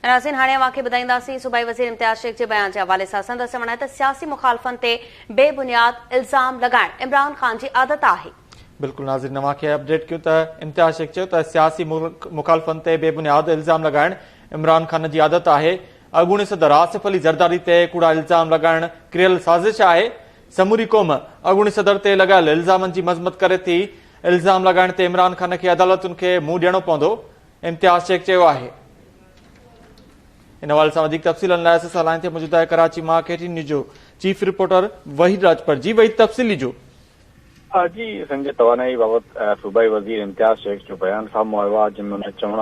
नाज़रीन हाणे अव्हांखे ॿुधाईंदासीं सूबाई वज़ीर इम्तियाज़ शेख जे बयान जे हवाले सां। संदसि चवण आहे त सियासी मुखालफ़नि ते बेबुनियाद इल्ज़ाम लॻाइण इमरान ख़ान जी आदत आहे। बिल्कुल नाज़रीन अव्हांखे अपडेट कयूं त इम्तियाज़ शेख चयो त सियासी मुखालफ़नि ते बेबुनियाद इल्ज़ाम लॻाइण इमरान ख़ान जी आदत आहे। अॻूणे सदर आसिफ अली ज़रदारी ते कूड़ा इल्ज़ाम लॻाइण किरियल साज़िश आहे। समूरी क़ौम अॻूणे सदर ते लॻायल इल्ज़ामनि जी मज़मत करे थी। इल्ज़ाम लॻाइण ते इमरान ख़ान खे अदालतुनि खे मुंहुं ॾियणो पवंदो, इम्तियाज़ शेख चयो आहे। इन हवाले सां वधीक तफ़सीलनि लाइ असां सां लाइन ते मौजूद आहे कराची मां KTN न्यूज़ जो चीफ रिपोर्टर वहीद राजपर। जी वहीद, तफ़सील ॾिजो। जी संजय, तवानाई बाबति सूबाई वज़ीर इम्तियाज़ शेख जो बयान साम्हूं आयो आहे, जंहिंमें हुन चवण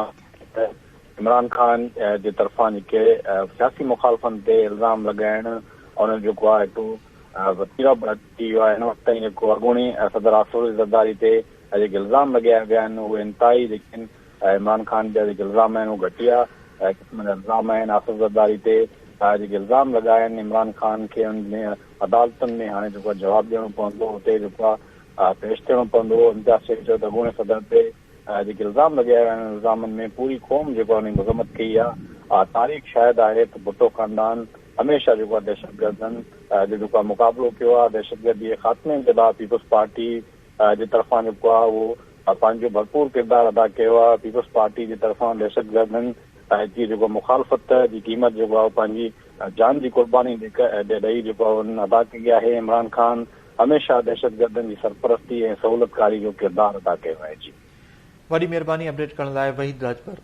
त इमरान ख़ान जे तरफ़ां जेके सियासी मुखालफ़नि ते इल्ज़ाम लॻाइण उन जेको आहे हिकु वतीरा थी वियो आहे। हिन वक़्त ताईं जेको अॻूणी सदर आसिफ अली ज़रदारी ते जेके इल्ज़ाम लॻाया विया आहिनि उहे इंतिहाई जेके इमरान ख़ान जा जेके इल्ज़ाम आहिनि उहे घटिया क़िस्म जा इल्ज़ाम आहिनि। आसिफ ज़रदारी ते जेके इल्ज़ाम लॻाया आहिनि इमरान ख़ान खे उन में अदालतुनि में हाणे जेको आहे जवाबु ॾियणो पवंदो, हुते जेको आहे पेश थियणो पवंदो। इम्तियाज़ शेख चयो त अॻूणे सदर ते जेके इल्ज़ाम लॻाया विया आहिनि इल्ज़ामनि में पूरी क़ौम जेको आहे उन मज़म्मत कई आहे। तारीख़ शायदि आहे त भुट्टो ख़ानदान हमेशह जेको आहे दहशतगर्दनि जो जेको आहे मुक़ाबिलो कयो आहे। दहशतगर्दी जे ख़ात्मे जे लाइ पीपल्स पार्टी जे तरफ़ां जेको आहे उहो पंहिंजो भरपूर किरदारु अदा कयो आहे। पीपल्स पार्टी जे तरफ़ां दहशतगर्दनि जी जेको मुखालफ़त जी क़ीमत जेको आहे पंहिंजी जान जी कुर्बानी ॾेई जेको आहे उन्हनि अदा कई आहे। इमरान ख़ान हमेशह दहशतगर्दनि जी सरपरस्ती ऐं सहूलियतकारी जो किरदारु अदा कयो आहे। जी वॾी महिरबानी अपडेट करण लाइ वहीद राजपर।